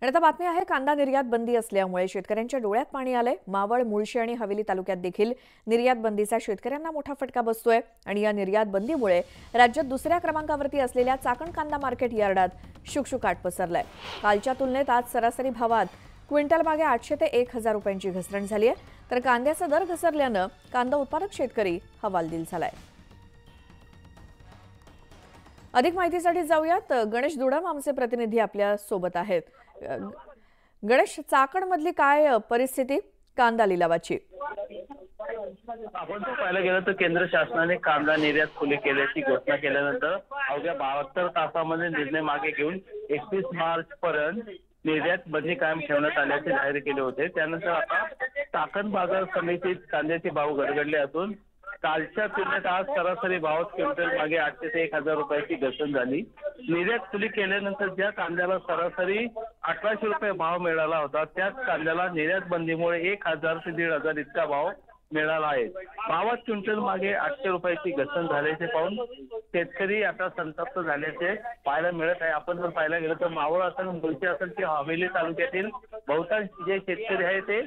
आणि आता बातमी आहे, कांदा निर्यात बंदी असल्यामुळे शेतकऱ्यांच्या डोळ्यात पाणी आलंय। मावळ, मुळशी आणि हवेली तालुक्यात देखील निर्यात बंदीचा शेतकऱ्यांना मोठा फटका बसतोय आणि या निर्यात बंदीमुळे राज्यात दुसऱ्या क्रमांकावरती असलेल्या चाकण कांदा मार्केट यार्डात शुकशुकाट पसरलाय। कालच्या तुलनेत आज सरासरी भावात क्विंटल मागे 800 ते 1000 रुपयांची घसरण झाली आहे, तर कांद्याचा दर घसरल्यानं कांदा उत्पादक शेतकरी हवालदिल झालाय। अधिक माहितीसाठी जाऊयात, गणेश दुडम आमचे प्रतिनिधी आपल्या सोबत आहेत। गणेश, चाकणमधली काय परिस्थिती कांदा लिलावाची? आपण पाहायला गेलं तर केंद्र शासनाने कांदा निर्यात खुली केल्याची घोषणा केल्यानंतर अवघ्या 72 तासामध्ये निर्णय मागे घेऊन 31 मार्च पर्यंत निर्यात बंदी कायम ठेवण्यात आल्याचे जाहीर केले होते। त्यानंतर आता चाकण बाजार समितीत कांद्याचे भाव घसरले असून कालच्या तुलनेत आज सरासरी भावात क्विंटल मागे 800 ते 1000 रुपयाची घसरण झाली। निर्यात खुली केल्यानंतर ज्या कांद्याला सरासरी 1800 रुपये भाव मिळाला होता, त्याच कांद्याला निर्यात बंदीमुळे 1000 ते 1500 इतका भाव मिळाला आहे। भावात क्विंटल मागे 800 रुपयाची घसरण झाल्याचे पाहून शेतकरी आता संतप्त झाल्याचे पाहायला मिळत आहे। आपण जर पाहायला गेलं तर मावळ असेल, मुळशी असेल की हवेली तालुक्यातील बहुतांश जे शेतकरी आहेत ते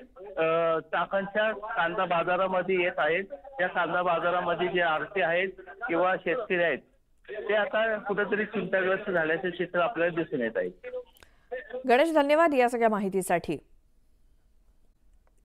चाकणच्या कांदा बाजारामध्ये येत आहेत। त्या कांदा बाजारामध्ये जे आरती आहेत किंवा शेतकरी आहेत ते आता कुठेतरी चिंताग्रस्त झाल्याचे चित्र आपल्याला दिसून येत आहे। गणेश, धन्यवाद या सगळ्या माहितीसाठी।